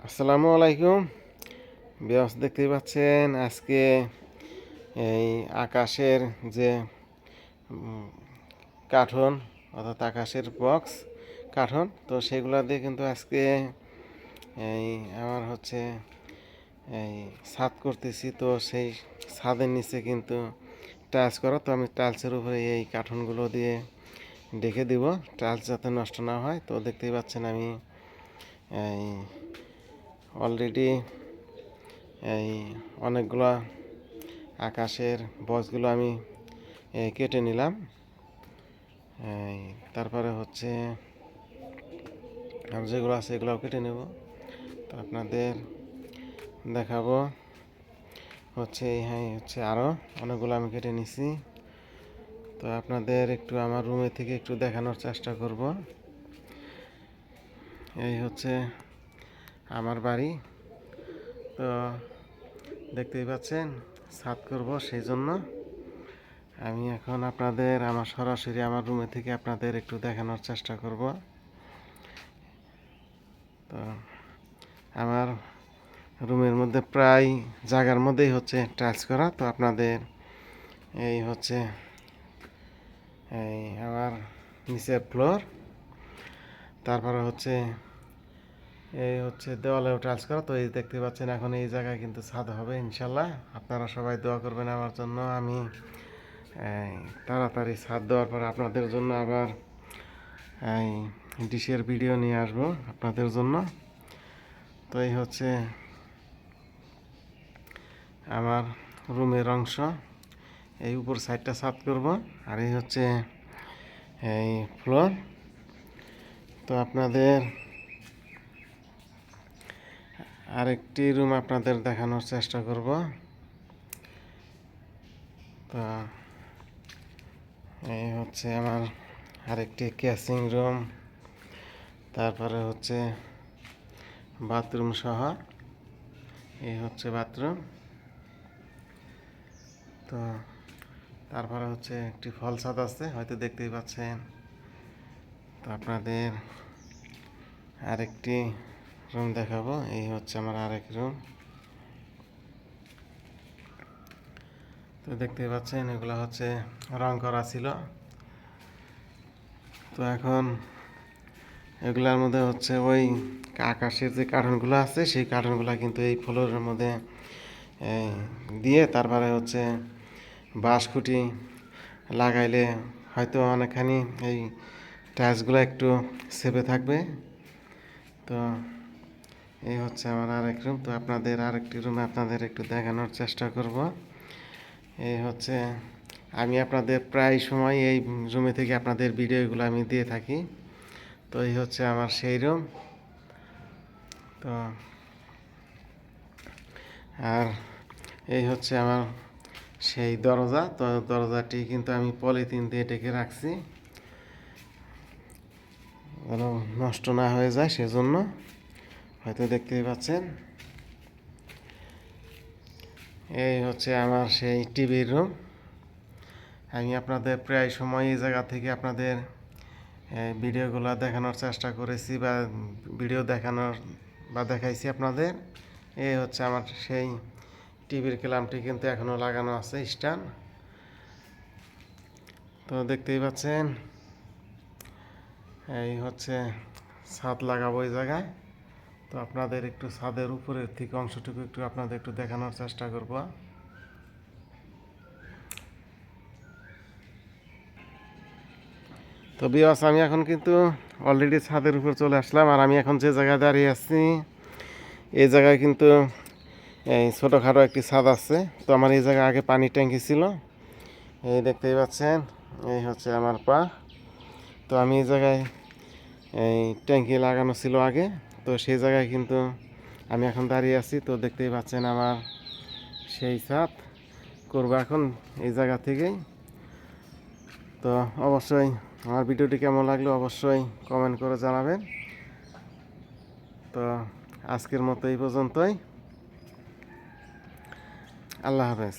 আসসালামু আলাইকুম। বিয়স দেখতেই পাচ্ছেন আজকে এই আকাশের যে কার্টন অর্থাৎ আকাশের বক্স কার্টন, তো সেগুলো দিয়ে কিন্তু আজকে এই আমার হচ্ছে এই ছাদ করতেছি। তো সেই ছাদের নিচে কিন্তু টাইলস করা, তো আমি টাইলসের উপরে এই কার্টনগুলো দিয়ে ঢেকে দিব টাইলস যাতে নষ্ট না হয়। তো দেখতেই পাচ্ছেন আমি এই অলরেডি এই অনেকগুলো আকাশের বক্সগুলো আমি কেটে নিলাম। তারপরে হচ্ছে আর যেগুলো আছে এগুলোও কেটে নেব, তো আপনাদের দেখাবো। হচ্ছে আরও অনেকগুলো আমি কেটে নিছি। তো আপনাদের একটু আমার রুমে থেকে একটু দেখানোর চেষ্টা করব। এই হচ্ছে আমার বাড়ি। তো দেখতেই পাচ্ছেন ছাদ করব, সেই জন্য আমি এখন আপনাদের আমার সরাসরি আমার রুমে থেকে আপনাদের একটু দেখানোর চেষ্টা করব। তো আমার রুমের মধ্যে প্রায় জায়গার মধ্যেই হচ্ছে টাইলস করা। তো আপনাদের এই হচ্ছে এই আমার নিচের ফ্লোর, তারপরে হচ্ছে এই হচ্ছে দেওয়ালেও টাইলস করা। তো এই দেখতে পাচ্ছেন এখন এই জায়গায় কিন্তু ছাদ হবে ইনশাল্লাহ। আপনারা সবাই দোয়া করবেন আমার জন্য। আমি তাড়াতাড়ি ছাদ দেওয়ার পর আপনাদের জন্য আবার এই ডিশের ভিডিও নিয়ে আসবো আপনাদের জন্য। তো এই হচ্ছে আমার রুমের অংশ, এই উপর সাইডটা ছাদ করব, আর এই হচ্ছে এই ফ্লোর। তো আপনাদের আরেকটি রুম আপনাদের দেখানোর চেষ্টা করব। তো এই হচ্ছে আমার আরেকটি ক্যাচিং রুম, তারপরে হচ্ছে বাথরুম সহ এই হচ্ছে বাথরুম। তো তারপরে হচ্ছে একটি ফল ছাদ আছে, হয়তো দেখতেই পাচ্ছেন। তো আপনাদের আরেকটি রুম দেখাবো, এই হচ্ছে আমার আরেক রুম। তো দেখতেই পাচ্ছেন এগুলো হচ্ছে রং করা ছিল। তো এখন এগুলার মধ্যে হচ্ছে ওই আকাশের যে কার্টনগুলো আছে সেই কার্টনগুলো কিন্তু এই ফ্লোরের মধ্যে দিয়ে তারপরে হচ্ছে বাঁশ খুঁটি লাগাইলে হয়তো অনেকখানি এই টাইলসগুলো একটু সেপে থাকবে। তো এই হচ্ছে আমার আরেক রুম। তো আপনাদের আরেকটি রুমে আপনাদের একটু দেখানোর চেষ্টা করব। এই হচ্ছে আমি আপনাদের প্রায় সময় এই রুমে থেকে আপনাদের ভিডিওগুলো আমি দিয়ে থাকি। তো এই হচ্ছে আমার সেই রুম। তো আর এই হচ্ছে আমার সেই দরজা। তো দরজাটি কিন্তু আমি পলিথিন দিয়ে ঢেকে রাখছি যেন নষ্ট না হয়ে যায়, সেজন্য হয়তো দেখতেই পাচ্ছেন। এই হচ্ছে আমার সেই টিভির রুম। আমি আপনাদের প্রায় সময় এই জায়গা থেকে আপনাদের ভিডিওগুলো দেখানোর চেষ্টা করেছি বা ভিডিও দেখানোর বা দেখাইছি আপনাদের। এই হচ্ছে আমার সেই টিভির ক্ল্যাম্পটি কিন্তু এখনও লাগানো আছে স্ট্যান্ড। তো দেখতেই পাচ্ছেন এই হচ্ছে ছাদ লাগাবো এই জায়গায়। তো আপনাদের একটু ছাদের উপরের থেকে অংশটুকু একটু আপনাদের একটু দেখানোর চেষ্টা করব। তো বিয়াস আমি এখন কিন্তু অলরেডি ছাদের উপর চলে আসলাম, আর আমি এখন যে জায়গায় দাঁড়িয়ে আছি এই জায়গায় কিন্তু এই ছোটোখাটো একটি ছাদ আছে। তো আমার এই জায়গায় আগে পানির ট্যাঙ্কি ছিল, এই দেখতেই পাচ্ছেন এই হচ্ছে আমার পা। তো আমি এই জায়গায় এই ট্যাঙ্কি লাগানো ছিল আগে, তো সেই জায়গায় কিন্তু আমি এখন দাঁড়িয়ে আছি। তো দেখতেই পাচ্ছেন আমার সেই ছাদ করবো এখন এই জায়গা থেকেই। তো অবশ্যই আমার ভিডিওটি কেমন লাগলো অবশ্যই কমেন্ট করে জানাবেন। তো আজকের মতো এই পর্যন্তই। আল্লাহ হাফেজ।